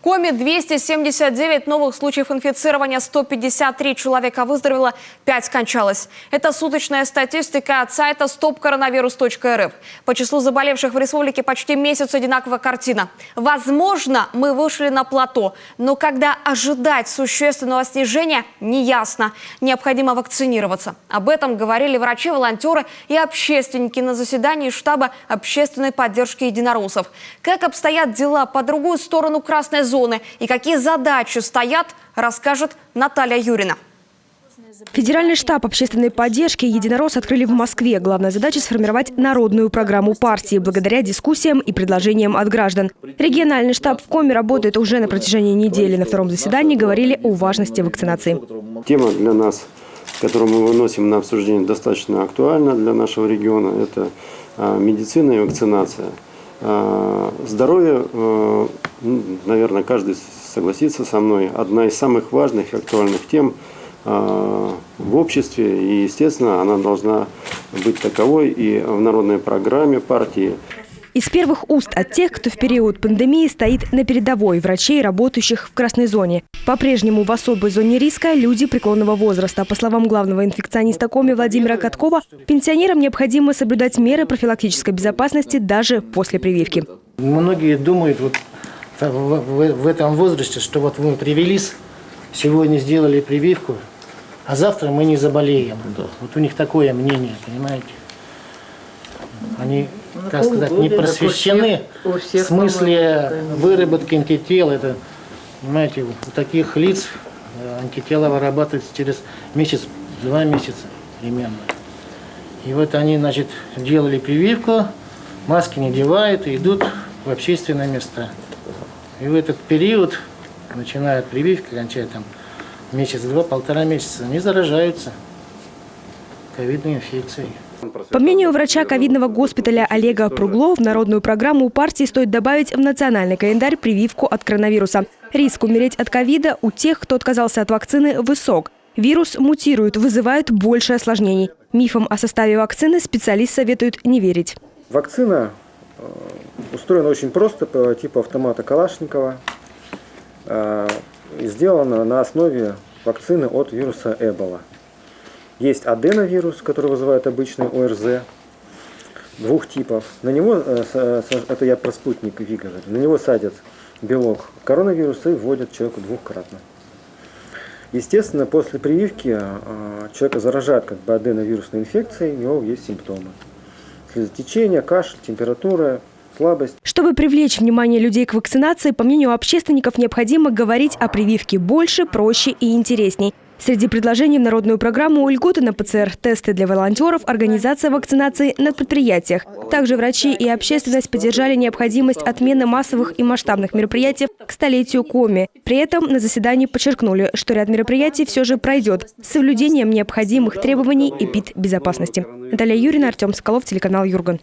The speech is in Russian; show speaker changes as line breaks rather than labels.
Коми 279 новых случаев инфицирования, 153 человека выздоровело, 5 скончалось. Это суточная статистика от сайта stopcoronavirus.rf. По числу заболевших в республике почти месяц одинаковая картина. Возможно, мы вышли на плато, но когда ожидать существенного снижения, неясно. Необходимо вакцинироваться. Об этом говорили врачи, волонтеры и общественники на заседании штаба общественной поддержки единороссов. Как обстоят дела по другую сторону красной зоны и какие задачи стоят, расскажет Наталья Юрина.
Федеральный штаб общественной поддержки «Единорос» открыли в Москве. Главная задача – сформировать народную программу партии благодаря дискуссиям и предложениям от граждан. Региональный штаб в Коми работает уже на протяжении недели. На втором заседании говорили о важности вакцинации.
Тема для нас, которую мы выносим на обсуждение, достаточно актуальна для нашего региона. Это медицина и вакцинация. Здоровье, наверное, каждый согласится со мной, одна из самых важных и актуальных тем в обществе. И, естественно, она должна быть таковой и в народной программе партии.
Из первых уст от тех, кто в период пандемии стоит на передовой, врачей, работающих в красной зоне. По-прежнему в особой зоне риска люди преклонного возраста. По словам главного инфекциониста Коми Владимира Каткова, пенсионерам необходимо соблюдать меры профилактической безопасности даже после прививки.
Многие думают в этом возрасте, что вот мы привились, сегодня сделали прививку, а завтра мы не заболеем. Вот у них такое мнение, понимаете. Они, так сказать, не просвещены в смысле выработки антител. Это, понимаете, у таких лиц антитела вырабатываются через месяц-два месяца примерно. И вот они, значит, делали прививку, маски не надевают и идут в общественные места. И в этот период, начиная от прививки, кончая там месяц-два, полтора месяца, они заражаются ковидной инфекцией.
По мнению врача ковидного госпиталя Олега Пругло, в народную программу партии стоит добавить в национальный календарь прививку от коронавируса. Риск умереть от ковида у тех, кто отказался от вакцины, высок. Вирус мутирует, вызывает больше осложнений. Мифам о составе вакцины специалист советует не верить.
Вакцина устроена очень просто, по типу автомата Калашникова. Сделана на основе вакцины от вируса Эбола. Есть аденовирус, который вызывает обычный ОРЗ, двух типов. На него, это я про спутник ВИ говорю, на него садят белок коронавируса и вводят человеку двухкратно. Естественно, после прививки человека заражают как бы аденовирусной инфекцией, у него есть симптомы. Слезотечение, кашель, температура, слабость.
Чтобы привлечь внимание людей к вакцинации, по мнению общественников, необходимо говорить о прививке больше, проще и интересней. Среди предложений в народную программу льготы на ПЦР-тесты для волонтеров, организация вакцинации на предприятиях. Также врачи и общественность поддержали необходимость отмены массовых и масштабных мероприятий к столетию Коми. При этом на заседании подчеркнули, что ряд мероприятий все же пройдет с соблюдением необходимых требований эпидбезопасности. Наталья Юрина, Артем Соколов, телеканал Юрган.